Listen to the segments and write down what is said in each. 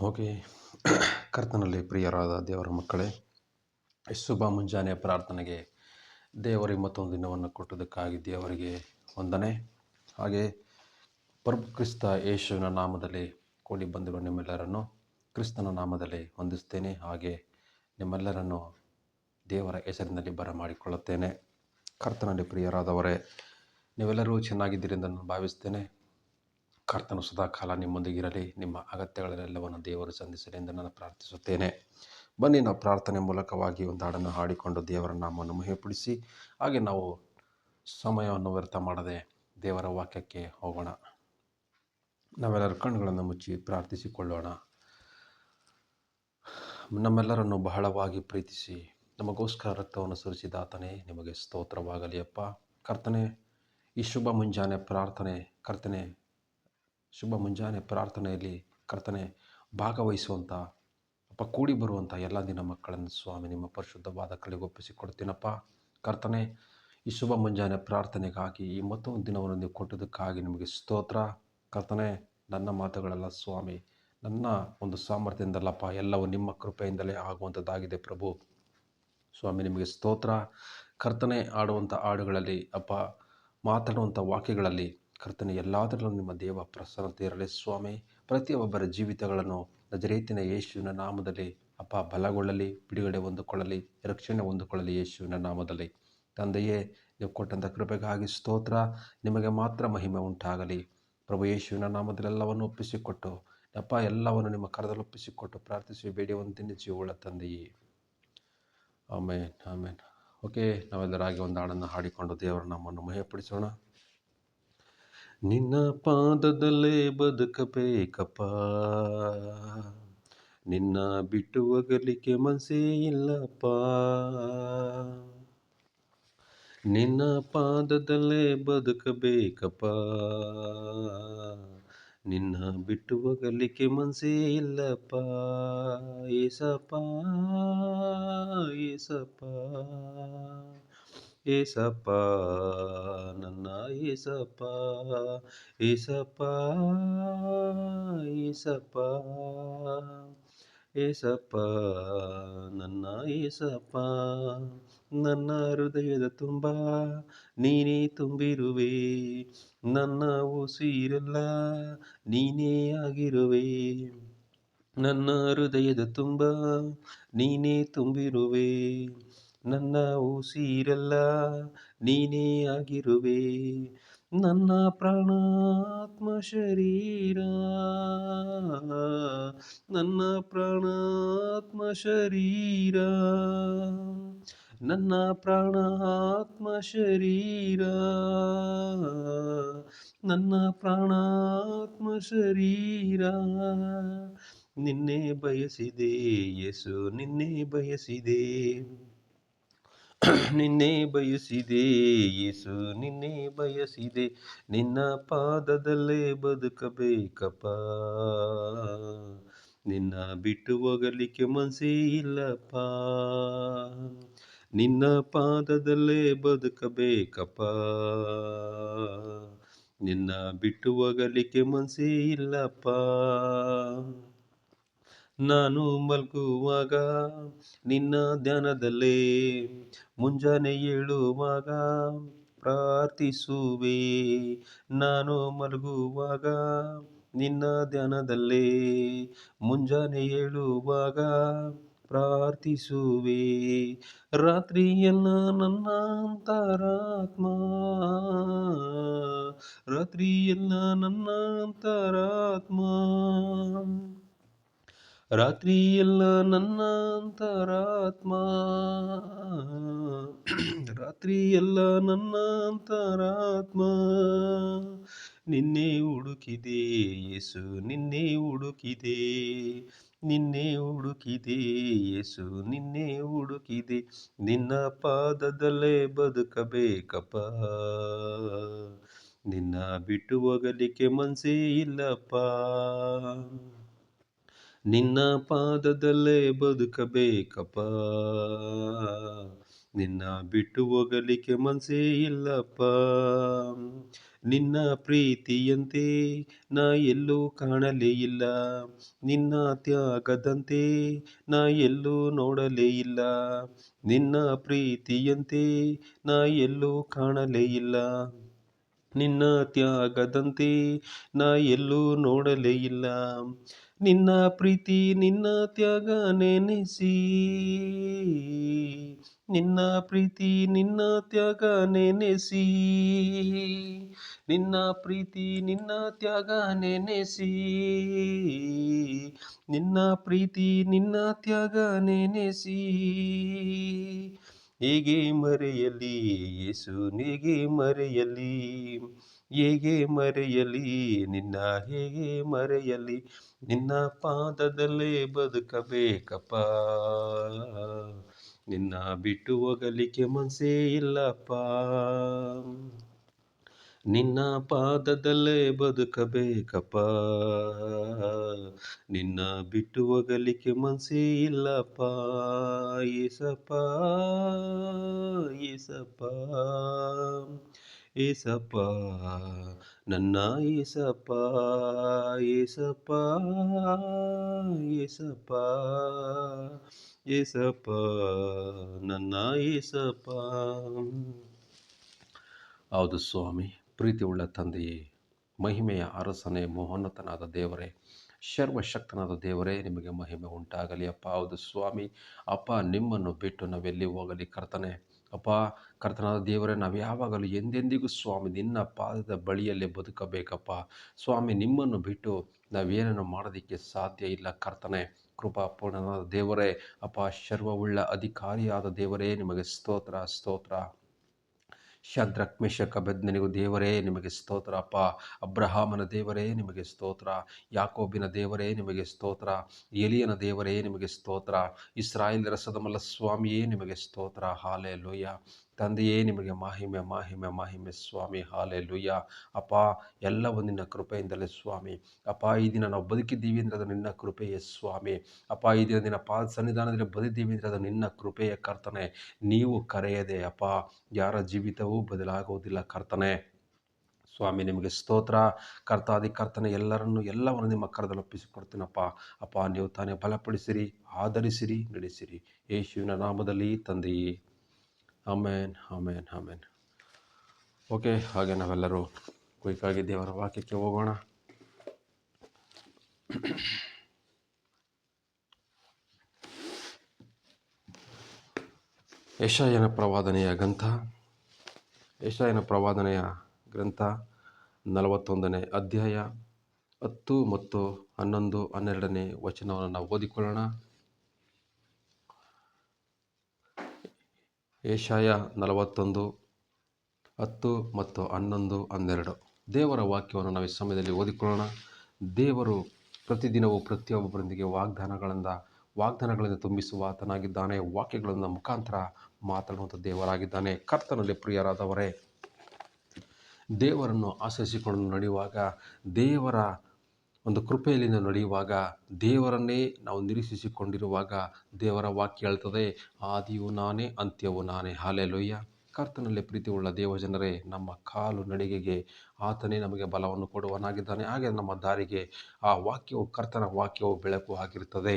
Okay. ಕರ್ತನಲ್ಲಿ ಪ್ರಿಯರಾದ ದೇವರ ಮಕ್ಕಳೇ, ಶುಭ ಮುಂಜಾನೆಯ ಪ್ರಾರ್ಥನೆಗೆ ದೇವರಿಗೆ ಮತ್ತೊಂದು ದಿನವನ್ನು ಕೊಟ್ಟುದಕ್ಕಾಗಿ ದೇವರಿಗೆ ವಂದನೆ. ಹಾಗೆ ಪ್ರಭು ಕ್ರಿಸ್ತ ಯೇಸುವಿನ ನಾಮದಲ್ಲಿ ಕೂಡಿ ಬಂದಿರುವ ನಿಮ್ಮೆಲ್ಲರನ್ನು ಕ್ರಿಸ್ತನ ನಾಮದಲ್ಲಿ ವಂದಿಸ್ತೇನೆ. ಹಾಗೆ ನಿಮ್ಮೆಲ್ಲರನ್ನು ದೇವರ ಹೆಸರಿನಲ್ಲಿ ಬರಮಾಡಿಕೊಳ್ಳುತ್ತೇನೆ. ಕರ್ತನಲ್ಲಿ ಪ್ರಿಯರಾದವರೇ, ನೀವೆಲ್ಲರೂ ಚೆನ್ನಾಗಿದ್ದೀರಿ ಎಂದು ನಾನು ಭಾವಿಸ್ತೇನೆ. ಕರ್ತನು ಸದಾಕಾಲ ನಿಮ್ಮೊಂದಿಗಿರಲಿ, ನಿಮ್ಮ ಅಗತ್ಯಗಳೆಲ್ಲವನ್ನು ದೇವರು ಸಂಧಿಸಲಿ ಎಂದು ನಾನು ಪ್ರಾರ್ಥಿಸುತ್ತೇನೆ. ಬನ್ನಿ, ನಾವು ಪ್ರಾರ್ಥನೆ ಮೂಲಕವಾಗಿ ಒಂದು ಹಾಡನ್ನು ಹಾಡಿಕೊಂಡು ದೇವರ ನಾಮವನ್ನು ಮಹಿಮೆಪಡಿಸಿ ಹಾಗೆ ನಾವು ಸಮಯವನ್ನು ವ್ಯರ್ಥ ಮಾಡದೆ ದೇವರ ವಾಕ್ಯಕ್ಕೆ ಹೋಗೋಣ. ನಾವೆಲ್ಲರ ಕಣ್ಣುಗಳನ್ನು ಮುಚ್ಚಿ ಪ್ರಾರ್ಥಿಸಿಕೊಳ್ಳೋಣ. ನಮ್ಮೆಲ್ಲರನ್ನು ಬಹಳವಾಗಿ ಪ್ರೀತಿಸಿ ನಮಗೋಸ್ಕರ ರಕ್ತವನ್ನು ಸುರಿಸಿದಾತನೇ, ನಿಮಗೆ ಸ್ತೋತ್ರವಾಗಲಿ ಅಪ್ಪ. ಕರ್ತನೆ, ಈ ಶುಭ ಮುಂಜಾನೆ ಪ್ರಾರ್ಥನೆಯಲ್ಲಿ ಕರ್ತನೆ ಭಾಗವಹಿಸುವಂಥ ಅಪ್ಪ, ಕೂಡಿ ಬರುವಂಥ ಎಲ್ಲ ದಿನ ಮಕ್ಕಳನ್ನು ಸ್ವಾಮಿ ನಿಮ್ಮ ಪರಿಶುದ್ಧವಾದ ಕಡೆಗೆ ಒಪ್ಪಿಸಿಕೊಡ್ತೀನಪ್ಪ. ಕರ್ತನೆ, ಈ ಶುಭ ಮುಂಜಾನೆ ಪ್ರಾರ್ಥನೆಗಾಗಿ ಈ ಮತ್ತೊಂದು ದಿನವನ್ನು ನೀವು ಕೊಟ್ಟದಕ್ಕಾಗಿ ನಿಮಗೆ ಸ್ತೋತ್ರ. ಕರ್ತನೆ, ನನ್ನ ಮಾತುಗಳೆಲ್ಲ ಸ್ವಾಮಿ ನನ್ನ ಒಂದು ಸಾಮರ್ಥ್ಯದಿಂದಲ್ಲಪ್ಪ, ಎಲ್ಲವೂ ನಿಮ್ಮ ಕೃಪೆಯಿಂದಲೇ ಆಗುವಂಥದ್ದಾಗಿದೆ ಪ್ರಭು. ಸ್ವಾಮಿ ನಿಮಗೆ ಸ್ತೋತ್ರ. ಕರ್ತನೆ, ಆಡುವಂಥ ಹಾಡುಗಳಲ್ಲಿ ಅಪ್ಪ, ಮಾತಾಡುವಂಥ ವಾಕ್ಯಗಳಲ್ಲಿ ಕರ್ತನೆ ಎಲ್ಲದರಲ್ಲೂ ನಿಮ್ಮ ದೇವ ಪ್ರಸನ್ನತೆ ಇರಲಿ ಸ್ವಾಮಿ. ಪ್ರತಿಯೊಬ್ಬರ ಜೀವಿತಗಳನ್ನು ನಜರೇತಿನ ಯೇಸುವಿನ ನಾಮದಲ್ಲಿ ಅಪ್ಪ ಬಲಗೊಳ್ಳಲಿ, ಬಿಡುಗಡೆ ಹೊಂದಿಕೊಳ್ಳಲಿ, ರಕ್ಷಣೆ ಹೊಂದಿಕೊಳ್ಳಲಿ ಯೇಸುವಿನ ನಾಮದಲ್ಲಿ. ತಂದೆಯೇ, ನೀವು ಕೊಟ್ಟಂಥ ಕೃಪೆಗಾಗಿ ಸ್ತೋತ್ರ. ನಿಮಗೆ ಮಾತ್ರ ಮಹಿಮೆ ಉಂಟಾಗಲಿ ಪ್ರಭು. ಯೇಸುವಿನ ನಾಮದಲ್ಲೆಲ್ಲವನ್ನು ಒಪ್ಪಿಸಿಕೊಟ್ಟು ಅಪ್ಪ, ಎಲ್ಲವನ್ನು ನಿಮ್ಮ ಕರದಲ್ಲಿ ಒಪ್ಪಿಸಿಕೊಟ್ಟು ಪ್ರಾರ್ಥಿಸಿ ಬೇಡಿ ಒಂದು ತಿನ್ನಿಸುವುಳ್ಳ ತಂದೆಯೇ, ಆಮೇನ್ ಆಮೇನ್. ಓಕೆ, ನಾವೆಲ್ಲರಾಗಿ ಒಂದು ಹಾಡನ್ನು ಹಾಡಿಕೊಂಡು ದೇವರ ನಾಮವನ್ನು ಮಹಿಮೆಪಡಿಸೋಣ. ನಿನ್ನ ಪಾದದಲ್ಲೇ ಬದುಕಬೇಕಪ್ಪ, ನಿನ್ನ ಬಿಟ್ಟು ಹೋಗಲಿಕ್ಕೆ ಮನಸ್ಸೇ ಇಲ್ಲಪ್ಪ. ನಿನ್ನ ಪಾದದಲ್ಲೇ ಬದುಕಬೇಕಪ್ಪ, ನಿನ್ನ ಬಿಟ್ಟು ಹೋಗಲಿಕ್ಕೆ ಮನಸ್ಸೇ ಇಲ್ಲಪ್ಪ. ಏಸಪ್ಪ ಏಸಪ್ಪ ಏಸಪ್ಪ, ನನ್ನ ಏಸಪ್ಪ ಏಸಪ್ಪ ಏಸಪ್ಪ ಏಸಪ್ಪ, ನನ್ನ ಏಸಪ್ಪ. ನನ್ನ ಹೃದಯದ ತುಂಬ ನೀನೇ ತುಂಬಿರುವೆ, ನನ್ನ ಉಸಿರೆಲ್ಲ ನೀನೇ ಆಗಿರುವೆ. ನನ್ನ ಹೃದಯದ ತುಂಬ ನೀನೇ ತುಂಬಿರುವೆ, ನನ್ನ ಉಸಿರೆಲ್ಲ ನೀನೇ ಆಗಿರುವೆ. ನನ್ನ ಪ್ರಾಣಾತ್ಮ ಶರೀರ, ನನ್ನ ಪ್ರಾಣಾತ್ಮ ಶರೀರ, ನನ್ನ ಪ್ರಾಣಾತ್ಮ ಶರೀರ, ನನ್ನ ಪ್ರಾಣಾತ್ಮ ಶರೀರ ನಿನ್ನೆ ಬಯಸಿದೆ ಯೇಸು, ನಿನ್ನೆ ಬಯಸಿದೆ, ನಿನ್ನೆ ಬಯಸಿದೆ ಯೇಸು, ನಿನ್ನೆ ಬಯಸಿದೆ. ನಿನ್ನ ಪಾದದಲ್ಲೇ ಬದುಕಬೇಕಪ್ಪ, ನಿನ್ನ ಬಿಟ್ಟು ಹೋಗಲಿಕ್ಕೆ ಮನಸ್ಸೇ ಇಲ್ಲಪ್ಪ. ನಿನ್ನ ಪಾದದಲ್ಲೇ ಬದುಕಬೇಕಪ್ಪ, ನಿನ್ನ ಬಿಟ್ಟು ಹೋಗಲಿಕ್ಕೆ ಮನಸ್ಸೇ ಇಲ್ಲಪ್ಪ. ನಾನು ಮಲಗುವಾಗ ನಿನ್ನ ಧ್ಯಾನದಲ್ಲೇ, ಮುಂಜಾನೆ ಏಳುವಾಗ ಪ್ರಾರ್ಥಿಸುವೆ. ನಾನು ಮಲಗುವಾಗ ನಿನ್ನ ಧ್ಯಾನದಲ್ಲೇ, ಮುಂಜಾನೆ ಏಳುವಾಗ ಪ್ರಾರ್ಥಿಸುವೆ. ರಾತ್ರಿಯೆಲ್ಲ ನನ್ನ ಅಂತರಾತ್ಮ, ರಾತ್ರಿಯೆಲ್ಲ ನನ್ನ ಅಂತರಾತ್ಮ, ರಾತ್ರಿಯೆಲ್ಲ ನನ್ನ ಅಂತರಾತ್ಮ, ರಾತ್ರಿಯೆಲ್ಲ ನನ್ನ ಅಂತರಾತ್ಮ ನಿನ್ನೆ ಹುಡುಕಿದೆ ಯೇಸು, ನಿನ್ನೆ ಹುಡುಕಿದೆ, ನಿನ್ನೆ ಹುಡುಕಿದೆ ಯೇಸು, ನಿನ್ನೆ ಹುಡುಕಿದೆ. ನಿನ್ನ ಪಾದದಲ್ಲೇ ಬದುಕಬೇಕಪ್ಪ, ನಿನ್ನ ಬಿಟ್ಟು ಹೋಗಲಿಕ್ಕೆ ಮನಸ್ಸೇ ಇಲ್ಲಪ್ಪ. ನಿನ್ನ ಪಾದದಲ್ಲೇ ಬದುಕಬೇಕಪ್ಪ, ನಿನ್ನ ಬಿಟ್ಟು ಹೋಗಲಿಕ್ಕೆ ಮನಸ್ಸೇ ಇಲ್ಲಪ್ಪ. ನಿನ್ನ ಪ್ರೀತಿಯಂತೆ ನಾ ಎಲ್ಲೂ ಕಾಣಲೇ ಇಲ್ಲ, ನಿನ್ನ ತ್ಯಾಗದಂತೆ ನಾ ಎಲ್ಲೂ ನೋಡಲೇ ಇಲ್ಲ, ನಿನ್ನ ಪ್ರೀತಿಯಂತೆ ನಾ ಎಲ್ಲೂ ಕಾಣಲೇ ಇಲ್ಲ, ನಿನ್ನ ತ್ಯಾಗದಂತೆ ನಾ ಎಲ್ಲೂ ನೋಡಲೇ ಇಲ್ಲ, ನಿನ್ನ ಪ್ರೀತಿ ನಿನ್ನ ತ್ಯಾಗ ನೆನೆಸಿ, ನಿನ್ನ ಪ್ರೀತಿ ನಿನ್ನ ತ್ಯಾಗ ನೆನೆಸಿ, ನಿನ್ನ ಪ್ರೀತಿ ನಿನ್ನ ತ್ಯಾಗ ನೆನೆಸಿ, ನಿನ್ನ ಪ್ರೀತಿ ನಿನ್ನ ತ್ಯಾಗ ನೆನೆಸಿ, ಹೇಗೆ ಮರೆಯಲಿ ಯೇಸು, ಹೇಗೆ ಮರೆಯಲಿ, ಹೇಗೆ ಮರೆಯಲಿ ನಿನ್ನ, ಹೇಗೆ ಮರೆಯಲಿ, ನಿನ್ನ ಪಾದದಲ್ಲೇ ಬದುಕಬೇಕಪ್ಪ, ನಿನ್ನ ಬಿಟ್ಟು ಹೋಗಲಿಕ್ಕೆ ಮನಸ್ಸೇ ಇಲ್ಲಪ್ಪ, ನಿನ್ನ ಪಾದದಲ್ಲೇ ಬದುಕಬೇಕಪ್ಪ, ನಿನ್ನ ಬಿಟ್ಟು ಹೋಗಲಿಕ್ಕೆ ಮನಸ್ಸೇ ಇಲ್ಲಪ್ಪ, ಏಸಪ್ಪ ಏಸಪ್ಪ ಏಸಪ್ಪ, ನನ್ನ ಏಸಪ್ಪ, ಏಸಪ್ಪ ಏಸಪ್ಪ, ಏಸಪ್ಪ ನನ್ನ ಏಸಪ್ಪ. ಹೌದು ಸ್ವಾಮಿ, ಪ್ರೀತಿಯುಳ್ಳ ತಂದೆಯೇ, ಮಹಿಮೆಯ ಅರಸನೇ, ಮಹೋನ್ನತನಾದ ದೇವರೇ, ಸರ್ವಶಕ್ತನಾದ ದೇವರೇ, ನಿಮಗೆ ಮಹಿಮೆ ಉಂಟಾಗಲಿ ಅಪ್ಪ. ಹೌದು ಸ್ವಾಮಿ, ಅಪ್ಪ ನಿಮ್ಮನ್ನು ಬಿಟ್ಟು ನಾವೆಲ್ಲಿ ಹೋಗಲಿ ಕರ್ತನೆ. ಅಪ್ಪ ಕರ್ತನಾದ ದೇವರೇ, ನಾವು ಯಾವಾಗಲೂ ಎಂದೆಂದಿಗೂ ಸ್ವಾಮಿ ನಿನ್ನ ಪಾದದ ಬಳಿಯಲ್ಲೇ ಬದುಕಬೇಕಪ್ಪ ಸ್ವಾಮಿ. ನಿಮ್ಮನ್ನು ಬಿಟ್ಟು ನಾವೇನನ್ನು ಮಾಡೋದಕ್ಕೆ ಸಾಧ್ಯ ಇಲ್ಲ ಕರ್ತನೆ. ಕೃಪಾಪೂರ್ಣನಾದ ದೇವರೇ, ಅಪ್ಪ ಸರ್ವವುಳ್ಳ ಅಧಿಕಾರಿಯಾದ ದೇವರೇ, ನಿಮಗೆ ಸ್ತೋತ್ರ ಸ್ತೋತ್ರ. ಶದ್ರಕ್ ಮೆಷಕ್ ಅಬೇದ್ನೆಗೋ ದೇವರೇ, ನಿಮಗೆ ಸ್ತೋತ್ರ ಅಪ್ಪ. ಅಬ್ರಹಾಮನ ದೇವರೇ, ನಿಮಗೆ ಸ್ತೋತ್ರ. ಯಾಕೋಬಿನ ದೇವರೇ, ನಿಮಗೆ ಸ್ತೋತ್ರ. ಎಲಿಯನ ದೇವರೇ, ನಿಮಗೆ ಸ್ತೋತ್ರ. ಇಸ್ರಾಯೇಲರ ಸದಮಲ ಸ್ವಾಮಿಯೇ, ನಿಮಗೆ ಸ್ತೋತ್ರ. ಹಾಲೆಲೂಯ. ತಂದೆಯೇ, ನಿಮಗೆ ಮಹಿಮೆ ಮಹಿಮೆ ಮಹಿಮೆ ಸ್ವಾಮಿ. ಹಾಲೆಲೂಯ. ಅಪ್ಪ, ಎಲ್ಲವೂ ನಿನ್ನ ಕೃಪೆಯಿಂದಲೇ ಸ್ವಾಮಿ. ಅಪ್ಪ, ಈ ದಿನ ನಾವು ಬದುಕಿದ್ದೀವಿ ಅಂದರೆ ಅದು ನಿನ್ನ ಕೃಪೆಯೇ ಸ್ವಾಮಿ. ಅಪ್ಪ, ಈ ದಿನ ನಿನ್ನ ಪಾದ ಸನ್ನಿಧಾನದಲ್ಲಿ ಬದುಕಿದ್ದೀವಿ ಅಂದರೆ ಅದು ನಿನ್ನ ಕೃಪೆಯ ಕರ್ತನೆ. ನೀವು ಕರೆಯದೆ ಅಪ್ಪ ಯಾರ ಜೀವಿತವೂ ಬದಲಾಗುವುದಿಲ್ಲ ಕರ್ತನೆ. ಸ್ವಾಮಿ ನಿಮಗೆ ಸ್ತೋತ್ರ. ಕರ್ತಾದಿ ಕರ್ತನೆ, ಎಲ್ಲವನ್ನು ನಿಮ್ಮ ಕರದಲ್ಲಿ ಒಪ್ಪಿಸಿಕೊಡ್ತೀನಪ್ಪ. ಅಪ್ಪ, ನೀವು ತಾನೇ ಬಲಪಡಿಸಿರಿ, ಆಧರಿಸಿರಿ, ನಡೆಸಿರಿ. ಯೇಸುವಿನ ನಾಮದಲ್ಲಿ ತಂದೆಯೇ, ಆಮೇನ್ ಆಮೇನ್ ಆಮೇನ್. ಓಕೆ, ಹಾಗೆ ನಾವೆಲ್ಲರೂ ಕ್ವಿಕ್ಕಾಗಿ ದೇವರ ವಾಕ್ಯಕ್ಕೆ ಹೋಗೋಣ. ಯೆಶಾಯನ ಪ್ರವಾದನೆಯ ಗ್ರಂಥ 41ನೇ ಅಧ್ಯಾಯ 10 ಮತ್ತು 11, 12ನೇ ವಚನವನ್ನು ನಾವು ಓದಿಕೊಳ್ಳೋಣ. ಯೆಶಾಯ 41, 10 ಮತ್ತು 11, 12 ದೇವರ ವಾಕ್ಯವನ್ನು ನಾವು ಈ ಸಮಯದಲ್ಲಿ ಓದಿಕೊಳ್ಳೋಣ. ದೇವರು ಪ್ರತಿದಿನವೂ ಪ್ರತಿಯೊಬ್ಬರೊಂದಿಗೆ ವಾಗ್ದಾನಗಳಿಂದ ತುಂಬಿಸುವ ಆತನಾಗಿದ್ದಾನೆ. ವಾಕ್ಯಗಳಿಂದ ಮುಖಾಂತರ ಮಾತಾಡುವಂಥ ದೇವರಾಗಿದ್ದಾನೆ. ಕರ್ತನಲ್ಲಿ ಪ್ರಿಯರಾದವರೇ, ದೇವರನ್ನು ಆಶ್ರಯಿಸಿಕೊಂಡು ನಡೆಯುವಾಗ, ದೇವರ ಒಂದು ಕೃಪೆಯಲ್ಲಿ ನಡೆಯುವಾಗ, ದೇವರನ್ನೇ ನಾವು ನಿರೀಕ್ಷಿಸಿಕೊಂಡಿರುವಾಗ, ದೇವರ ವಾಕ್ಯ ಹೇಳ್ತದೆ, ಆದಿಯು ನಾನೇ, ಅಂತ್ಯವೂ ನಾನೇ. ಹಾಲೆಲೂಯ್ಯ. ಕರ್ತನಲ್ಲಿ ಪ್ರೀತಿಯುಳ್ಳ ದೇವಜನರೇ, ನಮ್ಮ ಕಾಲು ನಡಿಗೆಗೆ ಆತನೇ ನಮಗೆ ಬಲವನ್ನು ಕೊಡುವನಾಗಿದ್ದಾನೆ. ಹಾಗೆ ನಮ್ಮ ದಾರಿಗೆ ಆ ವಾಕ್ಯವು, ಕರ್ತನ ವಾಕ್ಯವು ಬೆಳಕು ಆಗಿರುತ್ತದೆ.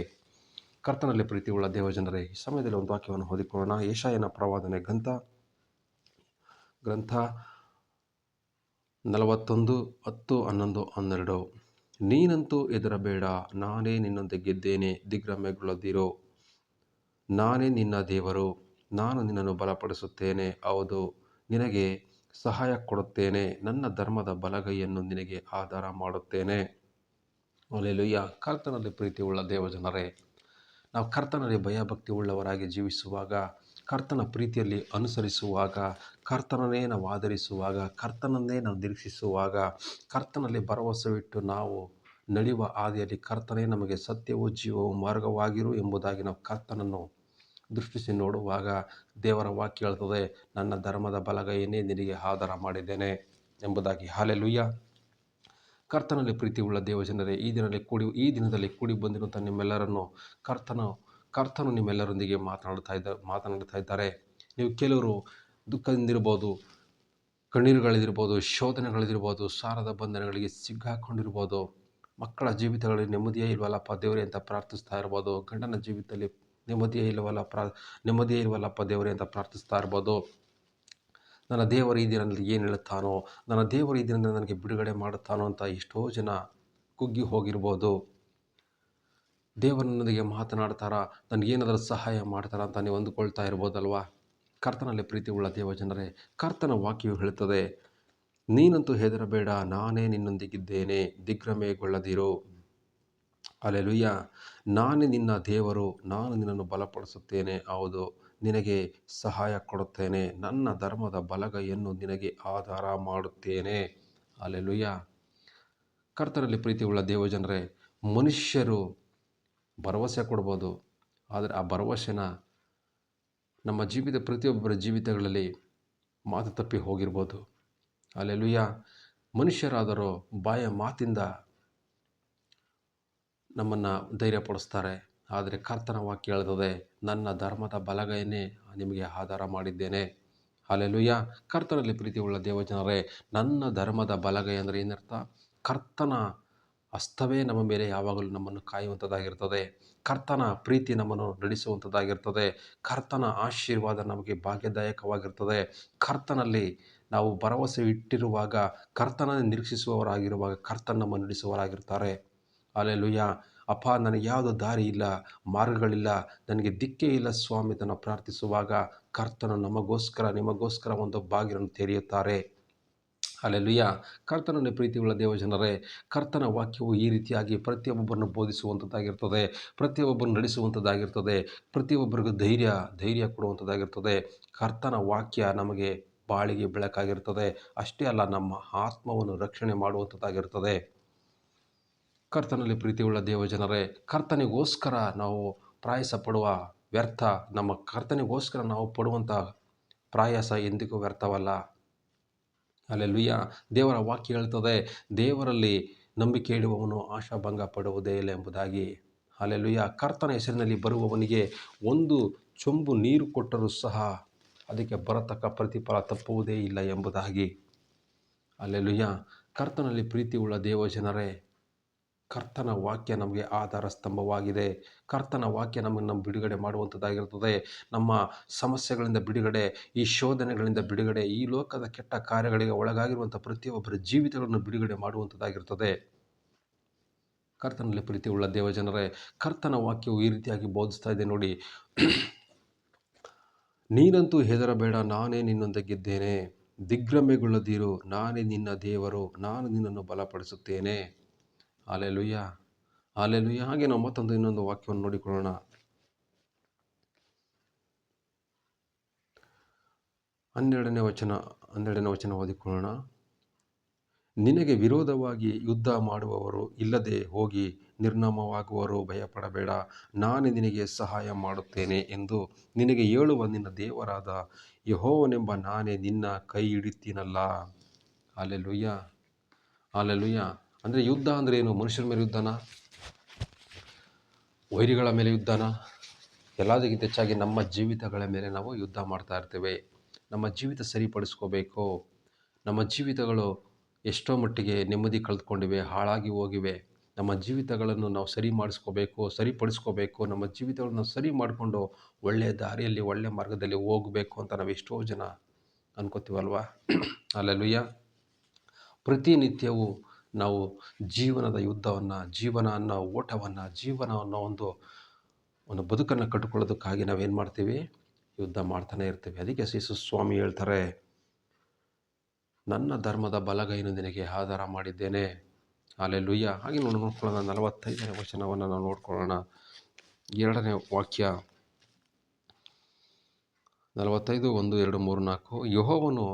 ಕರ್ತನಲ್ಲಿ ಪ್ರೀತಿಯುಳ್ಳ ದೇವಜನರೇ, ಈ ಸಮಯದಲ್ಲಿ ಒಂದು ವಾಕ್ಯವನ್ನು ಓದಿಕೊಳ್ಳೋಣ. ಯೆಶಾಯನ ಪ್ರವಾದನೆ ಗ್ರಂಥ 41, 10, 11, 12 ನೀನಂತೂ ಹೆದರಬೇಡ, ನಾನೇ ನಿನ್ನೊಂದಿಗಿದ್ದೇನೆ. ದಿಗ್ಭ್ರಮೆಗೊಳ್ಳದಿರು, ನಾನೇ ನಿನ್ನ ದೇವರು. ನಾನು ನಿನ್ನನ್ನು ಬಲಪಡಿಸುತ್ತೇನೆ, ಹೌದು, ನಿನಗೆ ಸಹಾಯ ಕೊಡುತ್ತೇನೆ. ನನ್ನ ಧರ್ಮದ ಬಲಗೈಯನ್ನು ನಿನಗೆ ಆಧಾರ ಮಾಡುತ್ತೇನೆ. ಹಲ್ಲೆಲೂಯಾ. ಕರ್ತನಲ್ಲಿ ಪ್ರೀತಿಯುಳ್ಳ ದೇವಜನರೇ, ನಾವು ಕರ್ತನಲ್ಲಿ ಭಯಭಕ್ತಿ ಉಳ್ಳವರಾಗಿ ಜೀವಿಸುವಾಗ, ಕರ್ತನ ಪ್ರೀತಿಯಲ್ಲಿ ಅನುಸರಿಸುವಾಗ, ಕರ್ತನನ್ನೇ ನಾವು ಆಧರಿಸುವಾಗ, ಕರ್ತನನ್ನೇ ನಾವು ನಿರೀಕ್ಷಿಸುವಾಗ, ಕರ್ತನಲ್ಲಿ ಭರವಸೆವಿಟ್ಟು ನಾವು ನಡೆಯುವ ಹಾದಿಯಲ್ಲಿ ಕರ್ತನೇ ನಮಗೆ ಸತ್ಯವೂ ಜೀವವೂ ಮಾರ್ಗವಾಗಿರು ಎಂಬುದಾಗಿ ನಾವು ಕರ್ತನನ್ನು ದೃಷ್ಟಿಸಿ ನೋಡುವಾಗ, ದೇವರ ವಾಕ್ಯ ಹೇಳ್ತದೆ, ನನ್ನ ಧರ್ಮದ ಬಲಗೈಯನ್ನೇ ನಿನಗೆ ಆಧಾರ ಮಾಡಿದ್ದೇನೆ ಎಂಬುದಾಗಿ. ಹಾಲೆಲೂಯ್ಯ. ಕರ್ತನಲ್ಲಿ ಪ್ರೀತಿಯುಳ್ಳ ದೇವಜನರೇ, ಈ ದಿನದಲ್ಲಿ ಕೂಡಿ ಬಂದಿರುವಂಥ ನಿಮ್ಮೆಲ್ಲರನ್ನು ಕರ್ತನು ನಿಮ್ಮೆಲ್ಲರೊಂದಿಗೆ ಮಾತನಾಡ್ತಾ ಇದ್ದಾರೆ. ನೀವು ಕೆಲವರು ದುಃಖದಿಂದಿರ್ಬೋದು, ಕಣ್ಣೀರುಗಳಿರ್ಬೋದು, ಶೋಧನೆಗಳಿರ್ಬೋದು, ಸಾಲದ ಬಂಧನಗಳಿಗೆ ಸಿಕ್ಕಾಕೊಂಡಿರ್ಬೋದು, ಮಕ್ಕಳ ಜೀವಿತಗಳಲ್ಲಿ ನೆಮ್ಮದಿಯೇ ಇಲ್ವಲ್ಲಪ್ಪ ದೇವರೇ ಅಂತ ಪ್ರಾರ್ಥಿಸ್ತಾ ಇರ್ಬೋದು, ಗಂಡನ ಜೀವಿತದಲ್ಲಿ ನೆಮ್ಮದಿಯೇ ಇಲ್ವಲ್ಲಪ್ಪ ದೇವರೇ ಅಂತ ಪ್ರಾರ್ಥಿಸ್ತಾ ಇರ್ಬೋದು. ನನ್ನ ದೇವರು ಈ ದಿನದಲ್ಲಿ ಏನು ಹೇಳುತ್ತಾನೋ, ನನ್ನ ದೇವರು ಈ ದಿನದಲ್ಲಿ ನನಗೆ ಬಿಡುಗಡೆ ಮಾಡುತ್ತಾನೋ ಅಂತ ಎಷ್ಟೋ ಜನ ಕುಗ್ಗಿ ಹೋಗಿರ್ಬೋದು. ದೇವರನ್ನೊಂದಿಗೆ ಮಾತನಾಡ್ತಾರ, ನನಗೇನಾದರೂ ಸಹಾಯ ಮಾಡ್ತಾರ ಅಂತ ನೀವು ಅಂದುಕೊಳ್ತಾ ಇರ್ಬೋದಲ್ವಾ. ಕರ್ತನಲ್ಲಿ ಪ್ರೀತಿ ಉಳ್ಳ ದೇವಜನರೇ, ಕರ್ತನ ವಾಕ್ಯವು ಹೇಳುತ್ತದೆ, ನೀನಂತೂ ಹೆದರಬೇಡ, ನಾನೇ ನಿನ್ನೊಂದಿಗಿದ್ದೇನೆ, ದಿಗ್ಭ್ರಮೆಗೊಳ್ಳದಿರು. ಹಲ್ಲೆಲೂಯಾ. ನಾನೇ ನಿನ್ನ ದೇವರು, ನಾನು ನಿನ್ನನ್ನು ಬಲಪಡಿಸುತ್ತೇನೆ, ಹೌದು ನಿನಗೆ ಸಹಾಯ ಕೊಡುತ್ತೇನೆ, ನನ್ನ ಧರ್ಮದ ಬಲಗೈಯನ್ನು ನಿನಗೆ ಆಧಾರ ಮಾಡುತ್ತೇನೆ. ಹಲ್ಲೆಲೂಯಾ. ಕರ್ತನಲ್ಲಿ ಪ್ರೀತಿ ಉಳ್ಳ ದೇವಜನರೇ, ಮನುಷ್ಯರು ಭರವಸೆ ಕೊಡ್ಬೋದು, ಆದರೆ ಆ ಭರವಸೆನ ನಮ್ಮ ಪ್ರತಿಯೊಬ್ಬರ ಜೀವಿತಗಳಲ್ಲಿ ಮಾತು ತಪ್ಪಿ ಹೋಗಿರ್ಬೋದು. ಹಲ್ಲೆಲೂಯಾ. ಮನುಷ್ಯರಾದರೂ ಬಾಯ ಮಾತಿಂದ ನಮ್ಮನ್ನು ಧೈರ್ಯಪಡಿಸ್ತಾರೆ, ಆದರೆ ಕರ್ತನ ವಾಕ್ಯ ಹೇಳ್ತದೆ, ನನ್ನ ಧರ್ಮದ ಬಲಗೈಯನ್ನೇ ನಿಮಗೆ ಆಧಾರ ಮಾಡಿದ್ದೇನೆ. ಹಲ್ಲೆಲೂಯಾ. ಕರ್ತನಲ್ಲಿ ಪ್ರೀತಿ ಉಳ್ಳ ದೇವಜನರೇ, ನನ್ನ ಧರ್ಮದ ಬಲಗೈ ಅಂದರೆ ಏನರ್ಥ? ಕರ್ತನ ಹಸ್ತವೇ ನಮ್ಮ ಮೇಲೆ ಯಾವಾಗಲೂ ನಮ್ಮನ್ನು ಕಾಯುವಂಥದ್ದಾಗಿರ್ತದೆ. ಕರ್ತನ ಪ್ರೀತಿ ನಮ್ಮನ್ನು ನಡೆಸುವಂಥದ್ದಾಗಿರ್ತದೆ. ಕರ್ತನ ಆಶೀರ್ವಾದ ನಮಗೆ ಭಾಗ್ಯದಾಯಕವಾಗಿರ್ತದೆ. ಕರ್ತನಲ್ಲಿ ನಾವು ಭರವಸೆ ಇಟ್ಟಿರುವಾಗ, ಕರ್ತನನ್ನು ನಿರೀಕ್ಷಿಸುವವರಾಗಿರುವಾಗ ಕರ್ತನ ನಮ್ಮನ್ನು ನಡೆಸುವವರಾಗಿರ್ತಾರೆ. ಹಲ್ಲೆಲೂಯಾ. ಅಪ್ಪ, ನನಗೆ ಯಾವುದೋ ದಾರಿ ಇಲ್ಲ, ಮಾರ್ಗಗಳಿಲ್ಲ, ನನಗೆ ದಿಕ್ಕೇ ಇಲ್ಲ ಸ್ವಾಮಿ ಅಂತ ನಾವು ಪ್ರಾರ್ಥಿಸುವಾಗ ಕರ್ತನು ನಮಗೋಸ್ಕರ ನಿಮಗೋಸ್ಕರ ಒಂದು ಬಾಗಿಲನ್ನು ತೆರೆಯುತ್ತಾರೆ. ಹಲ್ಲೆಲೂಯಾ. ಕರ್ತನಲ್ಲಿ ಪ್ರೀತಿ ಉಳ್ಳ ದೇವಜನರೇ, ಕರ್ತನ ವಾಕ್ಯವು ಈ ರೀತಿಯಾಗಿ ಪ್ರತಿಯೊಬ್ಬರನ್ನು ಬೋಧಿಸುವಂಥದ್ದಾಗಿರ್ತದೆ, ಪ್ರತಿಯೊಬ್ಬರನ್ನು ನಡೆಸುವಂಥದ್ದಾಗಿರ್ತದೆ, ಪ್ರತಿಯೊಬ್ಬರಿಗೂ ಧೈರ್ಯ ಕೊಡುವಂಥದ್ದಾಗಿರ್ತದೆ. ಕರ್ತನ ವಾಕ್ಯ ನಮಗೆ ಬಾಳಿಗೆ ಬೆಳಕಾಗಿರ್ತದೆ. ಅಷ್ಟೇ ಅಲ್ಲ, ನಮ್ಮ ಆತ್ಮವನ್ನು ರಕ್ಷಣೆ ಮಾಡುವಂಥದ್ದಾಗಿರ್ತದೆ. ಕರ್ತನಲ್ಲಿ ಪ್ರೀತಿ ಉಳ್ಳ ದೇವಜನರೇ, ಕರ್ತನಿಗೋಸ್ಕರ ನಾವು ಪ್ರಯಾಸ ಪಡುವ ವ್ಯರ್ಥ, ನಮ್ಮ ಕರ್ತನಿಗೋಸ್ಕರ ನಾವು ಪಡುವಂಥ ಪ್ರಯಾಸ ಎಂದಿಗೂ ವ್ಯರ್ಥವಲ್ಲ. ಹಲ್ಲೆಲೂಯಾ. ದೇವರ ವಾಕ್ಯ ಹೇಳ್ತದೆ, ದೇವರಲ್ಲಿ ನಂಬಿಕೆ ಇಡುವವನು ಆಶಾಭಂಗ ಪಡುವುದೇ ಇಲ್ಲ ಎಂಬುದಾಗಿ. ಹಲ್ಲೆಲೂಯಾ. ಕರ್ತನ ಹೆಸರಿನಲ್ಲಿ ಬರುವವನಿಗೆ ಒಂದು ಚೊಂಬು ನೀರು ಕೊಟ್ಟರೂ ಸಹ ಅದಕ್ಕೆ ಬರತಕ್ಕ ಪ್ರತಿಫಲ ತಪ್ಪುವುದೇ ಇಲ್ಲ ಎಂಬುದಾಗಿ. ಹಲ್ಲೆಲೂಯಾ. ಕರ್ತನಲ್ಲಿ ಪ್ರೀತಿ ಉಳ್ಳ ದೇವಜನರೇ, ಕರ್ತನ ವಾಕ್ಯ ನಮಗೆ ಆಧಾರ ಸ್ತಂಭವಾಗಿದೆ. ಕರ್ತನ ವಾಕ್ಯ ನಮ್ಮನ್ನು ಬಿಡುಗಡೆ ಮಾಡುವಂಥದ್ದಾಗಿರ್ತದೆ. ನಮ್ಮ ಸಮಸ್ಯೆಗಳಿಂದ ಬಿಡುಗಡೆ, ಈ ಶೋಧನೆಗಳಿಂದ ಬಿಡುಗಡೆ, ಈ ಲೋಕದ ಕೆಟ್ಟ ಕಾರ್ಯಗಳಿಗೆ ಒಳಗಾಗಿರುವಂಥ ಪ್ರತಿಯೊಬ್ಬರ ಜೀವಿತಗಳನ್ನು ಬಿಡುಗಡೆ ಮಾಡುವಂಥದ್ದಾಗಿರ್ತದೆ. ಕರ್ತನಲ್ಲಿ ಪ್ರೀತಿ ಉಳ್ಳ ದೇವಜನರೇ, ಕರ್ತನ ವಾಕ್ಯವು ಈ ರೀತಿಯಾಗಿ ಬೋಧಿಸ್ತಾ ಇದೆ ನೋಡಿ. ನೀನಂತೂ ಹೆದರಬೇಡ, ನಾನೇ ನಿನ್ನೊಂದಿಗಿದ್ದೇನೆ, ದಿಗ್ಭ್ರಮೆಗೊಳ್ಳದಿರು, ನಾನೇ ನಿನ್ನ ದೇವರು, ನಾನು ನಿನ್ನನ್ನು ಬಲಪಡಿಸುತ್ತೇನೆ. ಹಲ್ಲೆಲೂಯಾ. ಹಲ್ಲೆಲೂಯಾ. ಹಾಗೆ ನಾವು ಇನ್ನೊಂದು ವಾಕ್ಯವನ್ನು ನೋಡಿಕೊಳ್ಳೋಣ. 12ನೇ ವಚನ ಓದಿಕೊಳ್ಳೋಣ. ನಿನಗೆ ವಿರೋಧವಾಗಿ ಯುದ್ಧ ಮಾಡುವವರು ಇಲ್ಲದೆ ಹೋಗಿ ನಿರ್ನಾಮವಾಗುವರು, ಭಯಪಡಬೇಡ, ನಾನೇ ನಿನಗೆ ಸಹಾಯ ಮಾಡುತ್ತೇನೆ ಎಂದು ನಿನಗೆ ಹೇಳುವ ನಿನ್ನ ದೇವರಾದ ಯೆಹೋವನೆಂಬ ನಾನೇ ನಿನ್ನ ಕೈ ಹಿಡಿತೀನಲ್ಲ. ಹಲ್ಲೆಲೂಯಾ. ಹಲ್ಲೆಲೂಯಾ. ಅಂದರೆ ಯುದ್ಧ ಅಂದರೆ ಏನು? ಮನುಷ್ಯರ ಮೇಲೆ ಯುದ್ಧನ? ವೈರಿಗಳ ಮೇಲೆ ಯುದ್ಧನ? ಎಲ್ಲದಕ್ಕಿಂತ ಹೆಚ್ಚಾಗಿ ನಮ್ಮ ಜೀವಿತಗಳ ಮೇಲೆ ನಾವು ಯುದ್ಧ ಮಾಡ್ತಾ ಇರ್ತೇವೆ. ನಮ್ಮ ಜೀವಿತ ಸರಿಪಡಿಸ್ಕೋಬೇಕು. ನಮ್ಮ ಜೀವಿತಗಳು ಎಷ್ಟೋ ಮಟ್ಟಿಗೆ ನೆಮ್ಮದಿ ಕಳೆದುಕೊಂಡಿವೆ, ಹಾಳಾಗಿ ಹೋಗಿವೆ. ನಮ್ಮ ಜೀವಿತಗಳನ್ನು ನಾವು ಸರಿಪಡಿಸ್ಕೋಬೇಕು. ನಮ್ಮ ಜೀವಿತಗಳನ್ನು ಸರಿ ಮಾಡಿಕೊಂಡು ಒಳ್ಳೆಯ ದಾರಿಯಲ್ಲಿ, ಒಳ್ಳೆಯ ಮಾರ್ಗದಲ್ಲಿ ಹೋಗಬೇಕು ಅಂತ ನಾವು ಎಷ್ಟೋ ಜನ ಅನ್ಕೋತೀವಲ್ವಾ. ಹಲ್ಲೆಲೂಯಾ. ಪ್ರತಿನಿತ್ಯವೂ ನಾವು ಜೀವನದ ಯುದ್ಧವನ್ನು, ಜೀವನ ಅನ್ನೋ ಓಟವನ್ನು, ಜೀವನ ಅನ್ನೋ ಒಂದು ಬದುಕನ್ನು ಕಟ್ಟಿಕೊಳ್ಳೋದಕ್ಕಾಗಿ ನಾವೇನು ಮಾಡ್ತೀವಿ? ಯುದ್ಧ ಮಾಡ್ತಾನೆ ಇರ್ತೀವಿ. ಅದಕ್ಕೆ ಯೇಸು ಸ್ವಾಮಿ ಹೇಳ್ತಾರೆ, ನನ್ನ ಧರ್ಮದ ಬಲಗೈಯನ್ನು ನಿನಗೆ ಆಧಾರ ಮಾಡಿದ್ದೇನೆ. ಹಲ್ಲೆಲೂಯಾ. ಹಾಗೆ ನೋಡ್ಕೊಳ್ಳೋಣ. 45ನೇ ವಚನವನ್ನು ನಾವು ನೋಡ್ಕೊಳ್ಳೋಣ. 2ನೇ ವಾಕ್ಯ 45, 1, 2, 3, 4. ಯೆಹೋವನು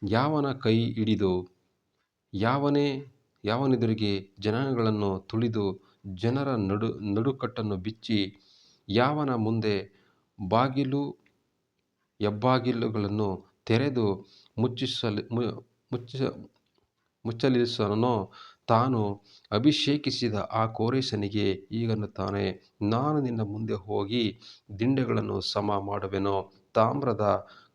ಯಾವನ ಕೈ ಹಿಡಿದು ಯಾವನೆದುರಿಗೆ ಜನಾಂಗಗಳನ್ನು ತುಳಿದು ಜನರ ನಡುಕಟ್ಟನ್ನು ಬಿಚ್ಚಿ ಯಾವನ ಮುಂದೆ ಹೆಬ್ಬಾಗಿಲುಗಳನ್ನು ತೆರೆದು ಮುಚ್ಚಲಿರಿಸನೋ ತಾನು ಅಭಿಷೇಕಿಸಿದ ಆ ಕೋರೆಷನಿಗೆ ಹೀಗನ್ನುತ್ತಾನೆ, ನಾನು ನಿನ್ನ ಮುಂದೆ ಹೋಗಿ ದಿಂಡೆಗಳನ್ನು ಸಮ ಮಾಡುವೆನು, ತಾಮ್ರದ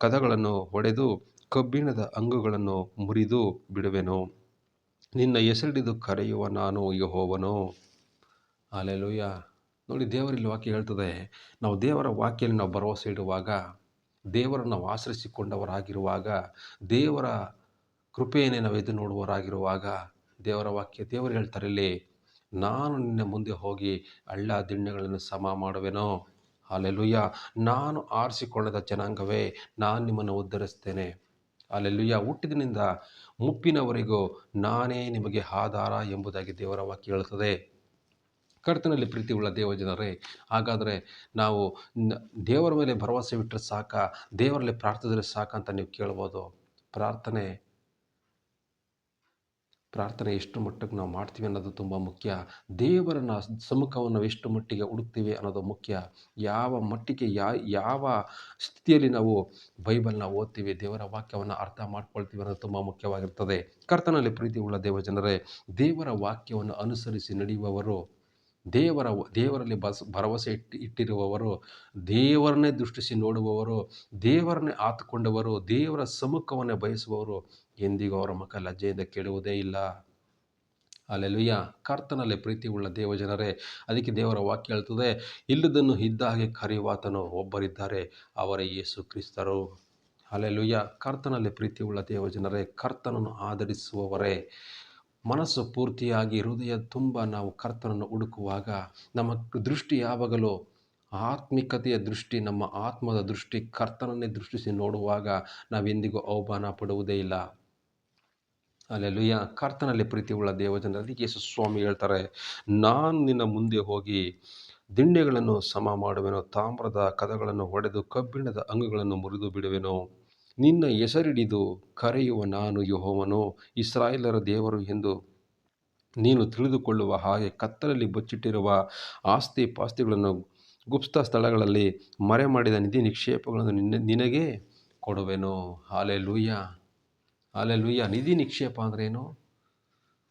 ಕದಗಳನ್ನು ಒಡೆದು ಕಬ್ಬಿಣದ ಅಂಗುಗಳನ್ನು ಮುರಿದು ಬಿಡುವೆನು. ನಿನ್ನ ಹೆಸರಿಡಿದು ಕರೆಯುವ ನಾನು ಯೆಹೋವನು. ಹಲ್ಲೆಲೂಯಾ. ನೋಡಿ, ದೇವರಲ್ಲಿ ವಾಕ್ಯ ಹೇಳ್ತದೆ, ನಾವು ದೇವರ ವಾಕ್ಯದಲ್ಲಿ ನಾವು ಭರವಸೆ ಇಡುವಾಗ, ದೇವರನ್ನು ನಾವು ಆಶ್ರಯಿಸಿಕೊಂಡವರಾಗಿರುವಾಗ, ದೇವರ ಕೃಪೆಯನ್ನೇ ನಾವು ಎದ್ದು ನೋಡುವವರಾಗಿರುವಾಗ, ದೇವರು ಹೇಳ್ತಾರೆ ಇಲ್ಲಿ, ನಾನು ನಿನ್ನ ಮುಂದೆ ಹೋಗಿ ಹಳ್ಳ ದಿಣ್ಣೆಗಳನ್ನು ಸಮ ಮಾಡುವೆನೋ. ಹಲ್ಲೆಲೂಯಾ. ನಾನು ಆರಿಸಿಕೊಳ್ಳದ ಜನಾಂಗವೇ, ನಾನು ನಿಮ್ಮನ್ನು ಉದ್ಧರಿಸ್ತೇನೆ. ಹಲ್ಲೆಲೂಯಾ. ಹುಟ್ಟಿದಿನಿಂದ ಮುಪ್ಪಿನವರೆಗೂ ನಾನೇ ನಿಮಗೆ ಆಧಾರ ಎಂಬುದಾಗಿ ದೇವರ ವಾಕ್ಯ ಹೇಳುತ್ತದೆ. ಕರ್ತನಲ್ಲಿ ಪ್ರೀತಿಯುಳ್ಳ ದೇವಜನರೇ, ಹಾಗಾದರೆ ನಾವು ದೇವರ ಮೇಲೆ ಭರವಸೆ ಬಿಟ್ಟರೆ ಸಾಕ, ದೇವರಲ್ಲಿ ಪ್ರಾರ್ಥಿಸಿದ್ರೆ ಸಾಕಂತ ನೀವು ಕೇಳ್ಬೋದು. ಪ್ರಾರ್ಥನೆ ಎಷ್ಟು ಮಟ್ಟಿಗೆ ನಾವು ಮಾಡ್ತೀವಿ ಅನ್ನೋದು ತುಂಬ ಮುಖ್ಯ. ದೇವರನ್ನ ಸಮ್ಮುಖವನ್ನು ನಾವು ಎಷ್ಟು ಮಟ್ಟಿಗೆ ಹುಡುಕ್ತೀವಿ ಅನ್ನೋದು ಮುಖ್ಯ. ಯಾವ ಮಟ್ಟಿಗೆ ಯಾವ ಸ್ಥಿತಿಯಲ್ಲಿ ನಾವು ಬೈಬಲ್ನ ಓದ್ತೀವಿ, ದೇವರ ವಾಕ್ಯವನ್ನು ಅರ್ಥ ಮಾಡ್ಕೊಳ್ತೀವಿ ಅನ್ನೋದು ತುಂಬ ಮುಖ್ಯವಾಗಿರ್ತದೆ. ಕರ್ತನಲ್ಲಿ ಪ್ರೀತಿ ಉಳ್ಳ ದೇವಜನರೇ, ದೇವರ ವಾಕ್ಯವನ್ನು ಅನುಸರಿಸಿ ನಡೆಯುವವರು, ದೇವರಲ್ಲಿ ಭರವಸೆ ಇಟ್ಟಿರುವವರು, ದೇವರನ್ನೇ ದೃಷ್ಟಿಸಿ ನೋಡುವವರು, ದೇವರನ್ನೇ ಆತುಕೊಂಡವರು, ದೇವರ ಸಮ್ಮುಖವನ್ನೇ ಬಯಸುವವರು ಎಂದಿಗೂ ಅವರ ಮುಖ ಲಜ್ಜೆಯಿಂದ ಕೆಡುವುದೇ ಇಲ್ಲ. ಹಲ್ಲೆಲೂಯಾ. ಕರ್ತನಲ್ಲಿ ಪ್ರೀತಿ ಉಳ್ಳ ದೇವಜನರೇ, ಅದಕ್ಕೆ ದೇವರ ವಾಕ್ಯ ಹೇಳ್ತದೆ, ಇಲ್ಲದನ್ನು ಇದ್ದ ಹಾಗೆ ಕರೆಯುವಾತನು ಒಬ್ಬರಿದ್ದಾರೆ, ಅವರೇ ಯೇಸು ಕ್ರಿಸ್ತರು. ಹಲ್ಲೆಲೂಯಾ. ಕರ್ತನಲ್ಲಿ ಪ್ರೀತಿ ಉಳ್ಳ ದೇವಜನರೇ, ಕರ್ತನನ್ನು ಆಧರಿಸುವವರೇ, ಮನಸ್ಸು ಪೂರ್ತಿಯಾಗಿ ಹೃದಯ ತುಂಬ ನಾವು ಕರ್ತನನ್ನು ಹುಡುಕುವಾಗ ನಮ್ಮ ದೃಷ್ಟಿ ಯಾವಾಗಲೂ ಆತ್ಮಿಕತೆಯ ದೃಷ್ಟಿ, ನಮ್ಮ ಆತ್ಮದ ದೃಷ್ಟಿ ಕರ್ತನನ್ನೇ ದೃಷ್ಟಿಸಿ ನೋಡುವಾಗ ನಾವೆಂದಿಗೂ ಅವಮಾನ ಪಡುವುದೇ ಇಲ್ಲ. ಹಲ್ಲೆಲೂಯಾ. ಕರ್ತನಲ್ಲಿ ಪ್ರೀತಿ ಉಳ್ಳ ದೇವಜನರೇ, ಅದಕ್ಕೆ ಯೇಸು ಸ್ವಾಮಿ ಹೇಳ್ತಾರೆ, ನಾನು ನಿನ್ನ ಮುಂದೆ ಹೋಗಿ ದಿಣ್ಣೆಗಳನ್ನು ಸಮ ಮಾಡುವೆನು, ತಾಮ್ರದ ಕದಗಳನ್ನು ಒಡೆದು ಕಬ್ಬಿಣದ ಅಂಗುಗಳನ್ನು ಮುರಿದು ಬಿಡುವೆನು. ನಿನ್ನ ಹೆಸರಿಡಿದು ಕರೆಯುವ ನಾನು ಯೆಹೋವನು, ಇಸ್ರಾಯೇಲರ ದೇವರು ಎಂದು ನೀನು ತಿಳಿದುಕೊಳ್ಳುವ ಹಾಗೆ ಕತ್ತಲಲ್ಲಿ ಬಚ್ಚಿಟ್ಟಿರುವ ಆಸ್ತಿ ಪಾಸ್ತಿಗಳನ್ನು, ಗುಪ್ತ ಸ್ಥಳಗಳಲ್ಲಿ ಮರೆಮಾಡಿದ ನಿಧಿ ನಿಕ್ಷೇಪಗಳನ್ನು ನಿನಗೆ ಕೊಡುವೆನು. ಹಲ್ಲೆಲೂಯಾ. ಹಲ್ಲೆಲೂಯಾ. ನಿಧಿ ನಿಕ್ಷೇಪ ಅಂದ್ರೇನು?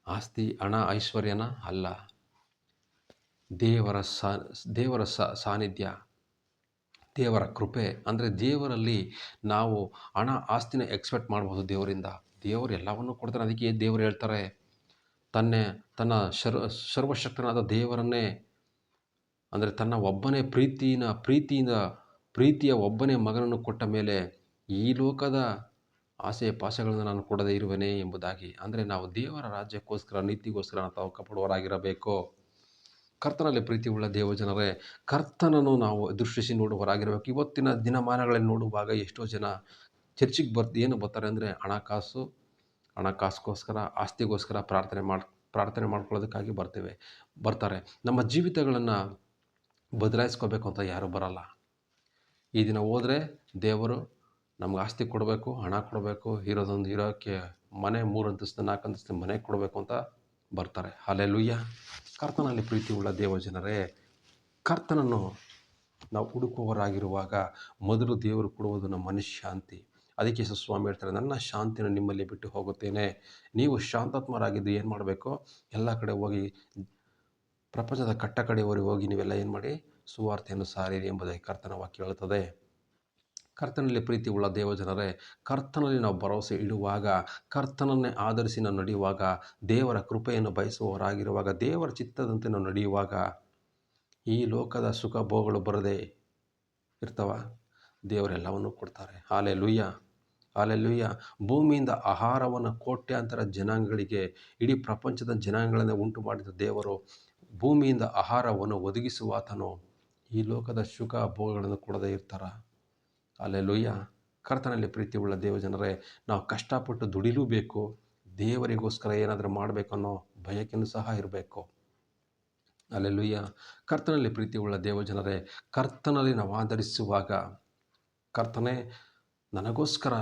ಆಸ್ತಿ, ಹಣ, ಐಶ್ವರ್ಯನ ಅಲ್ಲ, ದೇವರ ಸಾನ್ನಿಧ್ಯ, ದೇವರ ಕೃಪೆ. ಅಂದರೆ ದೇವರಲ್ಲಿ ನಾವು ಹಣ ಆಸ್ತಿನ ಎಕ್ಸ್ಪೆಕ್ಟ್ ಮಾಡ್ಬೋದು ದೇವರಿಂದ. ದೇವರು ಎಲ್ಲವನ್ನೂ ಕೊಡ್ತಾನೆ. ಅದಕ್ಕೆ ದೇವರು ಹೇಳ್ತಾರೆ, ತನ್ನ ಸರ್ವಶಕ್ತನಾದ ದೇವರನ್ನೇ, ಅಂದರೆ ತನ್ನ ಒಬ್ಬನೇ ಪ್ರೀತಿಯ ಒಬ್ಬನೇ ಮಗನನ್ನು ಕೊಟ್ಟ ಮೇಲೆ ಈ ಲೋಕದ ಆಸೆ ಪಾಸಗಳನ್ನು ನಾನು ಕೊಡದೇ ಇರುವೆನೇ ಎಂಬುದಾಗಿ. ಅಂದರೆ ನಾವು ದೇವರ ರಾಜ್ಯಕ್ಕೋಸ್ಕರ, ನೀತಿಗೋಸ್ಕರ ನಾವು ಕಷ್ಟಪಡುವವರಾಗಿರಬೇಕು. ಕರ್ತನಲ್ಲಿ ಪ್ರೀತಿ ಉಳ್ಳ ದೇವಜನರೇ, ಕರ್ತನನ್ನು ನಾವು ದೃಷ್ಟಿಸಿ ನೋಡುವವರಾಗಿರಬೇಕು. ಇವತ್ತಿನ ದಿನಮಾನಗಳಲ್ಲಿ ನೋಡುವಾಗ ಎಷ್ಟೋ ಜನ ಚರ್ಚಿಗೆ ಬರ್ತಾರೆ ಅಂದರೆ ಹಣಕಾಸಿಗೋಸ್ಕರ, ಆಸ್ತಿಗೋಸ್ಕರ ಪ್ರಾರ್ಥನೆ ಮಾಡ್ಕೊಳ್ಳೋದಕ್ಕಾಗಿ ಬರ್ತಾರೆ. ನಮ್ಮ ಜೀವಿತಗಳನ್ನು ಬದಲಾಯಿಸ್ಕೋಬೇಕು ಅಂತ ಯಾರೂ ಬರಲ್ಲ. ಈ ದಿನ ಹೋದರೆ ದೇವರು ನಮ್ಗೆ ಆಸ್ತಿ ಕೊಡಬೇಕು, ಹಣ ಕೊಡಬೇಕು, ಇರೋಕ್ಕೆ ಮನೆ 3 ಅಂತಸ್ತು 4 ಅಂತಸ್ತು ಮನೆ ಕೊಡಬೇಕು ಅಂತ ಬರ್ತಾರೆ. ಹಲ್ಲೆಲೂಯಾ. ಕರ್ತನಲ್ಲಿ ಪ್ರೀತಿ ಉಳ್ಳ ದೇವಜನರೇ, ಕರ್ತನನ್ನು ನಾವು ಹುಡುಕುವವರಾಗಿರುವಾಗ ಮೊದಲು ದೇವರು ಕೊಡುವುದು ನಮ್ಮ ಮನಃಶಾಂತಿ. ಅದಕ್ಕೆ ಯೇಸು ಸ್ವಾಮಿ ಹೇಳ್ತಾರೆ, ನನ್ನ ಶಾಂತಿಯನ್ನು ನಿಮ್ಮಲ್ಲಿ ಬಿಟ್ಟು ಹೋಗುತ್ತೇನೆ, ನೀವು ಶಾಂತಾತ್ಮರಾಗಿದ್ದು ಏನು ಮಾಡಬೇಕು, ಎಲ್ಲ ಕಡೆ ಹೋಗಿ, ಪ್ರಪಂಚದ ಕಡೆಯವರೆಗೆ ಹೋಗಿ ನೀವೆಲ್ಲ ಏನು ಮಾಡಿ, ಸುವಾರ್ತೆಯನ್ನು ಸಾರಿರಿ ಎಂಬುದಾಗಿ ಕರ್ತನ ವಾಕ್ಯ ಹೇಳುತ್ತದೆ. ಕರ್ತನಲ್ಲಿ ಪ್ರೀತಿ ಉಳ್ಳ ದೇವಜನರೇ, ಕರ್ತನಲ್ಲಿ ನಾವು ಭರವಸೆ ಇಡುವಾಗ, ಕರ್ತನನ್ನೇ ಆಧರಿಸಿ ನಾವು ನಡೆಯುವಾಗ, ದೇವರ ಕೃಪೆಯನ್ನು ಬಯಸುವವರಾಗಿರುವಾಗ, ದೇವರ ಚಿತ್ತದಂತೆ ನಾವು ನಡೆಯುವಾಗ, ಈ ಲೋಕದ ಸುಖ ಭೋಗಗಳು ಬರದೇ ಇರ್ತವ, ದೇವರೆಲ್ಲವನ್ನು ಕೊಡ್ತಾರೆ. ಹಲ್ಲೆಲೂಯಾ. ಹಲ್ಲೆಲೂಯಾ. ಭೂಮಿಯಿಂದ ಆಹಾರವನ್ನು ಕೋಟ್ಯಾಂತರ ಜನಾಂಗಗಳಿಗೆ, ಇಡೀ ಪ್ರಪಂಚದ ಜನಾಂಗಗಳನ್ನೇ ಉಂಟು ಮಾಡಿದ ದೇವರು ಭೂಮಿಯಿಂದ ಆಹಾರವನ್ನು ಒದಗಿಸುವಾತನು ಈ ಲೋಕದ ಸುಖ ಭೋಗಗಳನ್ನು ಕೊಡದೇ ಇರ್ತಾರ. ಹಲ್ಲೆಲೂಯಾ. ಕರ್ತನಲ್ಲಿ ಪ್ರೀತಿ ಉಳ್ಳ ದೇವಜನರೇ, ನಾವು ಕಷ್ಟಪಟ್ಟು ದುಡಿಲೂಬೇಕು, ದೇವರಿಗೋಸ್ಕರ ಏನಾದರೂ ಮಾಡಬೇಕು ಅನ್ನೋ ಬಯಕೆಯೂ ಸಹ ಇರಬೇಕು. ಹಲ್ಲೆಲೂಯಾ. ಕರ್ತನಲ್ಲಿ ಪ್ರೀತಿ ಉಳ್ಳ ದೇವಜನರೇ, ಕರ್ತನಲ್ಲಿ ನಾವು ಆಧರಿಸುವಾಗ, ಕರ್ತನೇ ನನಗೋಸ್ಕರ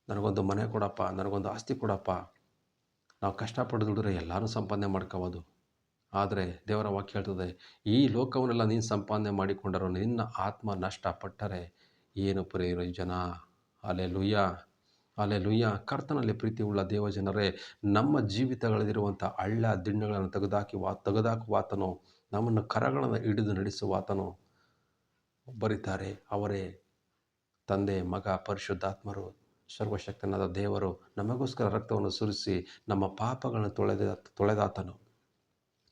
ನನಗೊಂದು ಮನೆ ಕೊಡಪ್ಪ, ನನಗೊಂದು ಆಸ್ತಿ ಕೊಡಪ್ಪ. ನಾವು ಕಷ್ಟಪಟ್ಟು ದುಡಿದ್ರೆ ಎಲ್ಲರೂ ಸಂಪಾದನೆ ಮಾಡ್ಕೋಬೋದು. ಆದರೆ ದೇವರ ವಾಕ್ಯ ಹೇಳ್ತದೆ, ಈ ಲೋಕವನ್ನೆಲ್ಲ ನೀನು ಸಂಪಾದನೆ ಮಾಡಿಕೊಂಡರೂ ನಿನ್ನ ಆತ್ಮ ನಷ್ಟಪಟ್ಟರೆ ಏನು ಪ್ರಯೋಜನ. ಹಲ್ಲೆಲೂಯಾ. ಹಲ್ಲೆಲೂಯಾ. ಕರ್ತನಲ್ಲಿ ಪ್ರೀತಿ ಉಳ್ಳ ದೇವಜನರೇ, ನಮ್ಮ ಜೀವಿತಗಳಲ್ಲಿರುವಂಥ ಹಳ್ಳ ದಿಣ್ಣೆಗಳನ್ನು ತೆಗೆದಾಕುವಾತನು, ನಮ್ಮನ್ನು ಕರಗಳನ್ನು ಹಿಡಿದು ನಡೆಸುವಾತನು ಒಬ್ಬರಿದ್ದಾರೆ, ಅವರೇ ತಂದೆ, ಮಗ, ಪರಿಶುದ್ಧಾತ್ಮರು, ಸರ್ವಶಕ್ತನಾದ ದೇವರು ನಮಗೋಸ್ಕರ ರಕ್ತವನ್ನು ಸುರಿಸಿ ನಮ್ಮ ಪಾಪಗಳನ್ನು ತೊಳೆದಾತನು.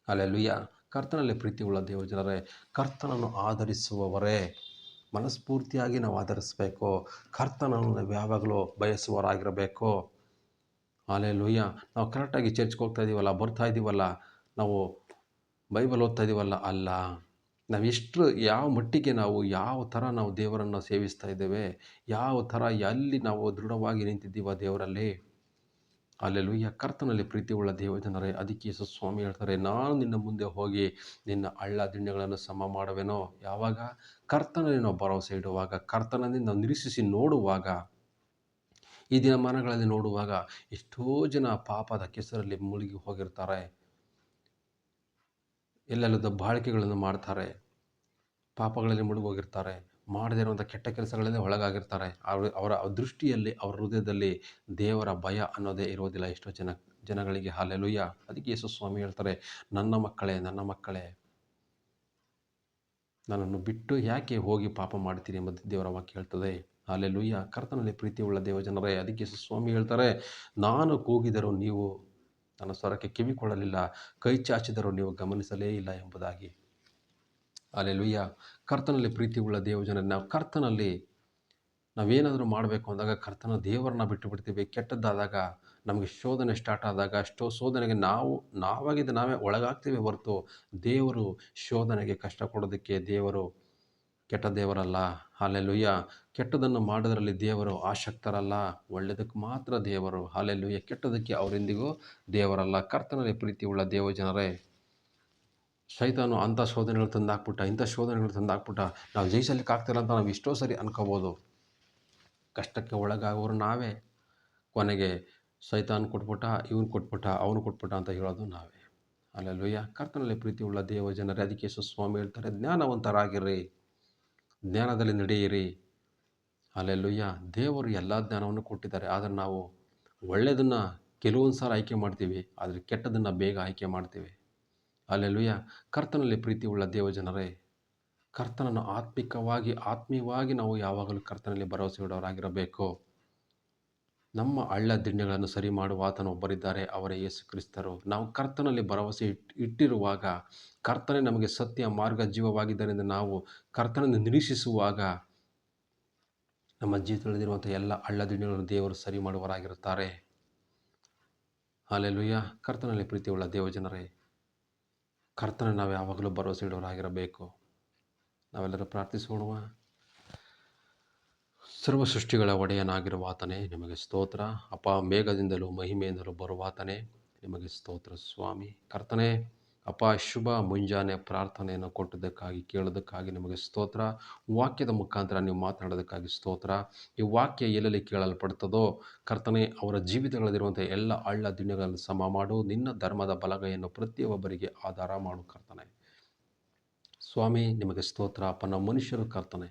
ಅಲ್ಲೆಲುಯ್ಯ. ಕರ್ತನಲ್ಲಿ ಪ್ರೀತಿಯುಳ್ಳ ದೇವಜನರೇ, ಕರ್ತನನ್ನು ಆಧರಿಸುವವರೇ, ಮನಸ್ಫೂರ್ತಿಯಾಗಿ ನಾವು ಆಧರಿಸಬೇಕು. ಕರ್ತನನ್ನು ನಾವು ಯಾವಾಗಲೂ ಬಯಸುವವರಾಗಿರಬೇಕು. ಅಲ್ಲೆಲುಯ್ಯ. ನಾವು ಕರೆಕ್ಟಾಗಿ ಚರ್ಚ್ಗೆ ಹೋಗ್ತಾ ಇದ್ದೀವಲ್ಲ, ಬರ್ತಾ ಇದ್ದೀವಲ್ಲ, ನಾವು ಬೈಬಲ್ ಓದ್ತಾ ಇದ್ದೀವಲ್ಲ, ಅಲ್ಲ. ನಾವು ಎಷ್ಟು ಯಾವ ಮಟ್ಟಿಗೆ ನಾವು ಯಾವ ಥರ ನಾವು ದೇವರನ್ನು ಸೇವಿಸ್ತಾ ಇದ್ದೇವೆ, ಯಾವ ಥರ ಎಲ್ಲಿ ನಾವು ದೃಢವಾಗಿ ನಿಂತಿದ್ದೀವ ದೇವರಲ್ಲಿ. ಅಲ್ಲೆಲುಯ್ಯ. ಕರ್ತನಲ್ಲಿ ಪ್ರೀತಿಯುಳ್ಳ ದೇವಜನರೇ, ಅದಕ್ಕೆ ಯೇಸು ಸ್ವಾಮಿ ಹೇಳ್ತಾರೆ, ನಾನು ನಿನ್ನ ಮುಂದೆ ಹೋಗಿ ನಿನ್ನ ಹಳ್ಳ ದಿಣ್ಣೆಗಳನ್ನು ಸಮ ಮಾಡುವೆನೋ. ಯಾವಾಗ? ಕರ್ತನಲ್ಲಿ ನಾವು ಭರವಸೆ ಇಡುವಾಗ, ಕರ್ತನಲ್ಲಿ ನಾವು ನಿರೀಕ್ಷಿಸಿ ನೋಡುವಾಗ. ಈ ದಿನಮಾನಗಳಲ್ಲಿ ನೋಡುವಾಗ ಎಷ್ಟೋ ಜನ ಪಾಪದ ಕೆಸರಲ್ಲಿ ಮುಳುಗಿ ಹೋಗಿರ್ತಾರೆ. ಎಲ್ಲೆಲ್ಲ ದಬ್ಬಾಳಿಕೆಗಳನ್ನು ಮಾಡ್ತಾರೆ, ಪಾಪಗಳಲ್ಲಿ ಮುಳುಗೋಗಿರ್ತಾರೆ, ಮಾಡದೇ ಇರುವಂಥ ಕೆಟ್ಟ ಕೆಲಸಗಳಲ್ಲೇ ಒಳಗಾಗಿರ್ತಾರೆ. ಅವರ ದೃಷ್ಟಿಯಲ್ಲಿ, ಅವರ ಹೃದಯದಲ್ಲಿ ದೇವರ ಭಯ ಅನ್ನೋದೇ ಇರೋದಿಲ್ಲ ಎಷ್ಟೋ ಜನಗಳಿಗೆ. ಹಲ್ಲೆಲೂಯ್ಯ. ಅದಕ್ಕೆ ಯೇಸು ಸ್ವಾಮಿ ಹೇಳ್ತಾರೆ, ನನ್ನ ಮಕ್ಕಳೇ, ನನ್ನನ್ನು ಬಿಟ್ಟು ಯಾಕೆ ಹೋಗಿ ಪಾಪ ಮಾಡ್ತೀರಿ ಎಂಬುದು ದೇವರ ವಾಕ್ಯ ಹೇಳ್ತದೆ. ಹಲ್ಲೆಲೂಯ್ಯ. ಕರ್ತನಲ್ಲಿ ಪ್ರೀತಿಯುಳ್ಳ ದೇವಜನರೇ, ಅದಕ್ಕೆ ಯೇಸು ಸ್ವಾಮಿ ಹೇಳ್ತಾರೆ, ನಾನು ಕೂಗಿದರೂ ನೀವು ನನ್ನ ಸ್ವರಕ್ಕೆ ಕಿವಿಕೊಳ್ಳಲಿಲ್ಲ, ಕೈ ಚಾಚಿದರೂ ನೀವು ಗಮನಿಸಲೇ ಇಲ್ಲ ಎಂಬುದಾಗಿ. ಹಲ್ಲೆಲೂಯ್ಯ. ಕರ್ತನಲ್ಲಿ ಪ್ರೀತಿಯುಳ್ಳ ದೇವಜನರೇ, ನಾವು ಕರ್ತನಲ್ಲಿ ನಾವೇನಾದರೂ ಮಾಡಬೇಕು ಅಂದಾಗ ಕರ್ತನ ದೇವರನ್ನ ಬಿಟ್ಟು ಬಿಡ್ತೀವಿ. ಕೆಟ್ಟದ್ದಾದಾಗ, ನಮಗೆ ಶೋಧನೆ ಸ್ಟಾರ್ಟ್ ಆದಾಗ, ಶೋಧನೆಗೆ ನಾವೇ ಒಳಗಾಗ್ತೀವಿ ಹೊರತು ದೇವರು ಶೋಧನೆಗೆ ಕಷ್ಟ ಕೊಡೋದಕ್ಕೆ ದೇವರು ಕೆಟ್ಟ ದೇವರಲ್ಲ. ಹಲ್ಲೆಲೂಯ್ಯ. ಕೆಟ್ಟದನ್ನು ಮಾಡೋದರಲ್ಲಿ ದೇವರು ಆಸಕ್ತರಲ್ಲ, ಒಳ್ಳೆಯದಕ್ಕೆ ಮಾತ್ರ ದೇವರು. ಹಲ್ಲೆಲೂಯ್ಯ. ಕೆಟ್ಟದಕ್ಕೆ ಅವರೆಂದಿಗೂ ದೇವರಲ್ಲ. ಕರ್ತನಲ್ಲಿ ಪ್ರೀತಿಯುಳ್ಳ ದೇವಜನರೇ, ಸೈತಾನು ಅಂಥ ಶೋಧನೆಗಳು ಇಂಥ ಶೋಧನೆಗಳು ತಂದಾಕ್ಬಿಟ್ಟ, ನಾವು ಜಯಿಸಲಿಕ್ಕೆ ಆಗ್ತಿಲ್ಲ ಅಂತ ನಾವು ಎಷ್ಟೋ ಸರಿ ಅನ್ಕೋಬೋದು. ಕಷ್ಟಕ್ಕೆ ಒಳಗಾಗೋರು ನಾವೇ. ಕೊನೆಗೆ ಸೈತಾನ್ ಕೊಟ್ಬಿಟ್ಟ, ಇವನು ಕೊಟ್ಬಿಟ್ಟ, ಅವನು ಕೊಟ್ಬಿಟ್ಟ ಅಂತ ಹೇಳೋದು ನಾವೇ. ಹಲ್ಲೆಲೂಯ್ಯ. ಕರ್ತನಲ್ಲಿ ಪ್ರೀತಿಯುಳ್ಳ ದೇವಜನರೇ, ಅದಕ್ಕೆ ಯೇಸು ಸ್ವಾಮಿ ಹೇಳ್ತಾರೆ, ಜ್ಞಾನವಂತರಾಗಿರ್ರಿ, ಜ್ಞಾನದಲ್ಲಿ ನಡೆಯಿರಿ. ಹಲ್ಲೆಲೂಯ್ಯ. ದೇವರು ಎಲ್ಲ ಜ್ಞಾನವನ್ನು ಕೊಟ್ಟಿದ್ದಾರೆ. ಆದರೆ ನಾವು ಒಳ್ಳೆಯದನ್ನು ಕೆಲವೊಂದು ಸಾರಿ ಆಯ್ಕೆ ಮಾಡ್ತೀವಿ, ಆದರೆ ಕೆಟ್ಟದನ್ನು ಬೇಗ ಆಯ್ಕೆ ಮಾಡ್ತೀವಿ. ಹಲ್ಲೆಲೂಯ್ಯ. ಕರ್ತನಲ್ಲಿ ಪ್ರೀತಿಯುಳ್ಳ ದೇವಜನರೇ, ಕರ್ತನನ್ನು ಆತ್ಮೀಯವಾಗಿ ನಾವು ಯಾವಾಗಲೂ ಕರ್ತನಲ್ಲಿ ಭರವಸೆ ಇಡೋರಾಗಿರಬೇಕು. ನಮ್ಮ ಹಳ್ಳ ದಿಣ್ಣೆಗಳನ್ನು ಸರಿ ಮಾಡುವ ಆತನು ಒಬ್ಬರಿದ್ದಾರೆ, ಅವರೇ ಯೇಸು ಕ್ರಿಸ್ತರು. ನಾವು ಕರ್ತನಲ್ಲಿ ಭರವಸೆ ಇಟ್ಟಿರುವಾಗ, ಕರ್ತನೇ ನಮಗೆ ಸತ್ಯ, ಮಾರ್ಗ, ಜೀವವಾಗಿದ್ದರಿಂದ ನಾವು ಕರ್ತನನ್ನು ನಿರೀಕ್ಷಿಸುವಾಗ ನಮ್ಮ ಜೀವಿತದಲ್ಲಿರುವಂಥ ಎಲ್ಲ ಹಳ್ಳ ದಿಣ್ಣೆಗಳನ್ನು ದೇವರು ಸರಿ ಮಾಡುವರಾಗಿರುತ್ತಾರೆ. ಹಲ್ಲೆಲೂಯ್ಯ. ಕರ್ತನಲ್ಲಿ ಪ್ರೀತಿಯುಳ್ಳ ದೇವಜನರೇ, ಕರ್ತನ ನಾವು ಯಾವಾಗಲೂ ಭರವಸೆ ಇಡೋರಾಗಿರಬೇಕು. ನಾವೆಲ್ಲರೂ ಪ್ರಾರ್ಥಿಸೋಣ. ಸರ್ವ ಸೃಷ್ಟಿಗಳ ಒಡೆಯನಾಗಿರುವ ಆತನೇ, ನಿಮಗೆ ಸ್ತೋತ್ರ. ಅಪ್ಪ, ಮೇಘದಿಂದಲೂ ಮಹಿಮೆಯಿಂದಲೂ ಬರುವಾತನೇ, ನಿಮಗೆ ಸ್ತೋತ್ರ ಸ್ವಾಮಿ. ಕರ್ತನೇ, ಅಪ್ಪ, ಶುಭ ಮುಂಜಾನೆ ಪ್ರಾರ್ಥನೆಯನ್ನು ಕೊಟ್ಟದ್ದಕ್ಕಾಗಿ, ಕೇಳೋದಕ್ಕಾಗಿ ನಿಮಗೆ ಸ್ತೋತ್ರ. ವಾಕ್ಯದ ಮುಖಾಂತರ ನೀವು ಮಾತನಾಡೋದಕ್ಕಾಗಿ ಸ್ತೋತ್ರ. ಈ ವಾಕ್ಯ ಎಲ್ಲೆಲ್ಲಿ ಕೇಳಲ್ಪಡ್ತದೋ ಕರ್ತನೇ, ಅವರ ಜೀವಿತಗಳಲ್ಲಿರುವಂಥ ಎಲ್ಲ ಹಳ್ಳ ದಿಣ್ಣೆಗಳನ್ನು ಸಮ ಮಾಡು. ನಿನ್ನ ಧರ್ಮದ ಬಲಗೈಯನ್ನು ಪ್ರತಿಯೊಬ್ಬರಿಗೆ ಆಧಾರ ಮಾಡು ಕರ್ತನೇ. ಸ್ವಾಮಿ, ನಿಮಗೆ ಸ್ತೋತ್ರ. ಅಪ್ಪ, ನಾವು ಮನುಷ್ಯರು ಕರ್ತನೆ,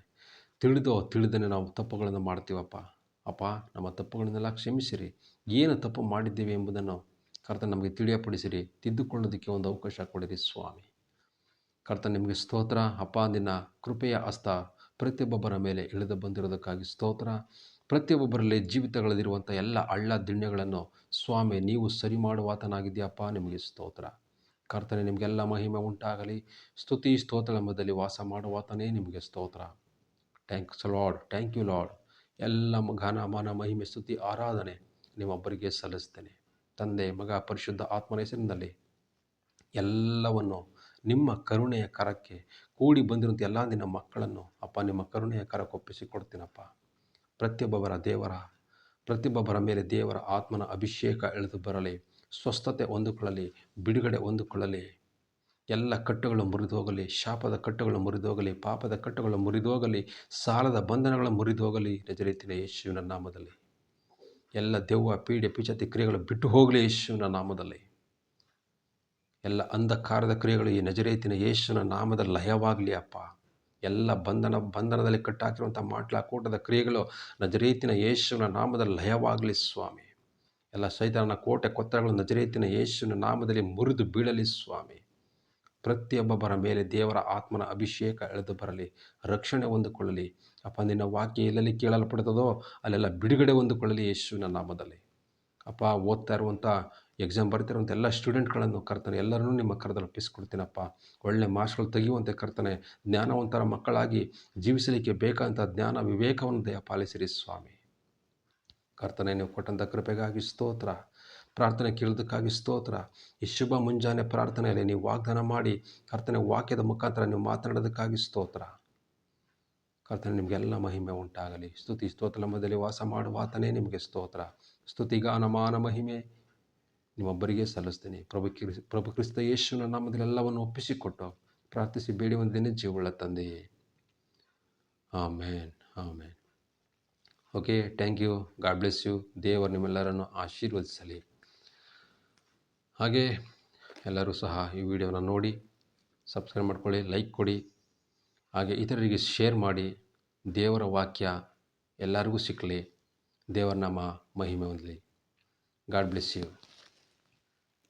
ತಿಳಿದನೆ ನಾವು ತಪ್ಪುಗಳನ್ನು ಮಾಡ್ತೀವಪ್ಪ. ಅಪ್ಪ, ನಮ್ಮ ತಪ್ಪುಗಳನ್ನೆಲ್ಲ ಕ್ಷಮಿಸಿರಿ. ಏನು ತಪ್ಪು ಮಾಡಿದ್ದೇವೆ ಎಂಬುದನ್ನು ಕರ್ತನೆ ನಮಗೆ ತಿಳಿಯಪಡಿಸಿರಿ. ತಿದ್ದುಕೊಳ್ಳೋದಕ್ಕೆ ಒಂದು ಅವಕಾಶ ಕೊಡಿರಿ ಸ್ವಾಮಿ. ಕರ್ತನೆ, ನಿಮಗೆ ಸ್ತೋತ್ರ. ಅಪ್ಪ, ನಿನ್ನ ಕೃಪೆಯ ಹಸ್ತ ಪ್ರತಿಯೊಬ್ಬರ ಮೇಲೆ ಇಳಿದು ಬಂದಿರೋದಕ್ಕಾಗಿ ಸ್ತೋತ್ರ. ಪ್ರತಿಯೊಬ್ಬರಲ್ಲಿ ಜೀವಿತಗಳಲ್ಲಿರುವಂಥ ಎಲ್ಲ ಹಳ್ಳ ದಿಣ್ಣೆಗಳನ್ನು ಸ್ವಾಮಿ ನೀವು ಸರಿ ಮಾಡುವಾತನಾಗಿದೆಯಪ್ಪ. ನಿಮಗೆ ಸ್ತೋತ್ರ. ಕರ್ತನೆ, ನಿಮಗೆಲ್ಲ ಮಹಿಮೆ ಉಂಟಾಗಲಿ. ಸ್ತುತಿ ಸ್ತೋತ್ರ ಎಂಬುದರಲ್ಲಿ ವಾಸ ಮಾಡುವಾತನೇ ನಿಮಗೆ ಸ್ತೋತ್ರ. Thanks Lord. Thank you Lord. ಎಲ್ಲ ಘನ, ಮಾನ, ಮಹಿಮೆ, ಸ್ತುತಿ, ಆರಾಧನೆ ನಿಮ್ಮೊಬ್ಬರಿಗೆ ಸಲ್ಲಿಸ್ತೇನೆ. ತಂದೆ, ಮಗ, ಪರಿಶುದ್ಧ ಆತ್ಮನ ಹೆಸರಿನಲ್ಲಿ ಎಲ್ಲವನ್ನು ನಿಮ್ಮ ಕರುಣೆಯ ಕರಕ್ಕೆ ಕೂಡಿ ಬಂದಿರುವಂಥ ಎಲ್ಲ ನಿನ್ನ ಮಕ್ಕಳನ್ನು ಅಪ್ಪ ನಿಮ್ಮ ಕರುಣೆಯ ಕರಕ್ಕೆ ಒಪ್ಪಿಸಿಕೊಡ್ತೀನಪ್ಪ. ಪ್ರತಿಯೊಬ್ಬರ ಮೇಲೆ ದೇವರ ಆತ್ಮನ ಅಭಿಷೇಕ ಇಳಿದು ಬರಲಿ. ಸ್ವಸ್ಥತೆ ಹೊಂದಿಕೊಳ್ಳಲಿ, ಬಿಡುಗಡೆ ಹೊಂದಿಕೊಳ್ಳಲಿ. ಎಲ್ಲ ಕಟ್ಟುಗಳು ಮುರಿದೋಗಲಿ, ಶಾಪದ ಕಟ್ಟುಗಳು ಮುರಿದೋಗಲಿ, ಪಾಪದ ಕಟ್ಟುಗಳು ಮುರಿದೋಗಲಿ, ಸಾಲದ ಬಂಧನಗಳು ಮುರಿದೋಗಲಿ ನಜರೇತಿನ ಯೇಸುವಿನ ನಾಮದಲ್ಲಿ. ಎಲ್ಲ ದೆವ್ವ, ಪೀಡೆ, ಪಿಚಾತಿ ಕ್ರಿಯೆಗಳು ಬಿಟ್ಟು ಹೋಗಲಿ ಯೇಸುವಿನ ನಾಮದಲ್ಲಿ. ಎಲ್ಲ ಅಂಧಕಾರದ ಕ್ರಿಯೆಗಳು ಈ ನಜರೇತಿನ ಯೇಸುವಿನ ನಾಮದಲ್ಲಿ ಲಯವಾಗಲಿ ಅಪ್ಪ. ಎಲ್ಲ ಬಂಧನದಲ್ಲಿ ಕಟ್ಟಾಕಿರುವಂಥ ಕೂಟದ ಕ್ರಿಯೆಗಳು ನಜರೇತಿನ ಯೇಸುವಿನ ನಾಮದಲ್ಲಿ ಲಯವಾಗಲಿ ಸ್ವಾಮಿ. ಎಲ್ಲ ಸೈತಾನನ ಕೋಟೆ ಕೊತ್ತರಗಳು ನಜರೇತಿನ ಯೇಸುವಿನ ನಾಮದಲ್ಲಿ ಮುರಿದು ಬೀಳಲಿ ಸ್ವಾಮಿ. ಪ್ರತಿಯೊಬ್ಬೊಬ್ಬರ ಮೇಲೆ ದೇವರ ಆತ್ಮನ ಅಭಿಷೇಕ ಎಳೆದು ಬರಲಿ, ರಕ್ಷಣೆ ಹೊಂದಿಕೊಳ್ಳಲಿ. ಅಪ್ಪ, ನಿನ್ನ ವಾಕ್ಯ ಎಲ್ಲೆಲ್ಲಿ ಕೇಳಲ್ಪಡ್ತದೋ ಅಲ್ಲೆಲ್ಲ ಬಿಡುಗಡೆ ಹೊಂದಿಕೊಳ್ಳಲಿ ಯೇಸುವಿನ ನಾಮದಲ್ಲಿ. ಅಪ್ಪ, ಓದ್ತಾ ಇರುವಂಥ ಎಕ್ಸಾಮ್ ಬರ್ತಿರುವಂಥ ಎಲ್ಲ ಸ್ಟೂಡೆಂಟ್ಗಳನ್ನು ಕರ್ತನೆ ಎಲ್ಲರನ್ನೂ ನಿಮ್ಮ ಕರದಲ್ಲಿ ಒಪ್ಪಿಸ್ಕೊಡ್ತೀನಪ್ಪ. ಒಳ್ಳೆ ಮಾರ್ಕ್ಸ್ಗಳು ತೆಗೆಯುವಂತೆ ಕರ್ತನೆ, ಜ್ಞಾನವಂತರ ಮಕ್ಕಳಾಗಿ ಜೀವಿಸಲಿಕ್ಕೆ ಬೇಕಾದಂಥ ಜ್ಞಾನ ವಿವೇಕವನ್ನು ದಯಪಾಲಿಸಿರಿ ಸ್ವಾಮಿ. ಕರ್ತನೆ, ನೀವು ಕೊಟ್ಟಂಥ ಕೃಪೆಗಾಗಿ ಸ್ತೋತ್ರ. ಪ್ರಾರ್ಥನೆ ಕೇಳೋದಕ್ಕಾಗಿ ಸ್ತೋತ್ರ. ಈ ಶುಭ ಮುಂಜಾನೆ ಪ್ರಾರ್ಥನೆಯಲ್ಲಿ ನೀವು ವಾಗ್ದಾನ ಮಾಡಿ ಕರ್ತನೆ ವಾಕ್ಯದ ಮುಖಾಂತರ ನೀವು ಮಾತನಾಡೋದಕ್ಕಾಗಿ ಸ್ತೋತ್ರ. ಕರ್ತನೆ, ನಿಮಗೆಲ್ಲ ಮಹಿಮೆ ಉಂಟಾಗಲಿ. ಸ್ತುತಿ ಸ್ತೋತ್ರ ನಮ್ಮದಲ್ಲಿ ವಾಸ ಮಾಡುವ ಆತನೇ ನಿಮಗೆ ಸ್ತೋತ್ರ. ಸ್ತುತಿಗಾನ ಮಾನ ಮಹಿಮೆ ನಿಮ್ಮೊಬ್ಬರಿಗೆ ಸಲ್ಲಿಸ್ತೀನಿ. ಪ್ರಭು ಕ್ರಿಸ್ತ ಯೇಸುವಿನ ನಾಮದಲ್ಲಿ ಎಲ್ಲವನ್ನು ಒಪ್ಪಿಸಿಕೊಟ್ಟು ಪ್ರಾರ್ಥಿಸಿ ಬೇಡಿ ಒಂದೇನೆ ಜೀವವುಳ್ಳ ತಂದೆಯೇ, amen, amen. Okay, thank you. God bless you. ದೇವರು ನಿಮ್ಮೆಲ್ಲರನ್ನು ಆಶೀರ್ವದಿಸಲಿ. ಹಾಗೆ ಎಲ್ಲರೂ ಸಹ ಈ ವಿಡಿಯೋನ ನೋಡಿ ಸಬ್ಸ್ಕ್ರೈಬ್ ಮಾಡ್ಕೊಳ್ಳಿ, ಲೈಕ್ ಕೊಡಿ, ಹಾಗೆ ಇತರರಿಗೆ ಶೇರ್ ಮಾಡಿ. ದೇವರ ವಾಕ್ಯ ಎಲ್ಲರಿಗೂ ಸಿಕ್ಕಲಿ, ದೇವರ ನಾಮ ಮಹಿಮೆ ಹೊಂದಲಿ. God bless you.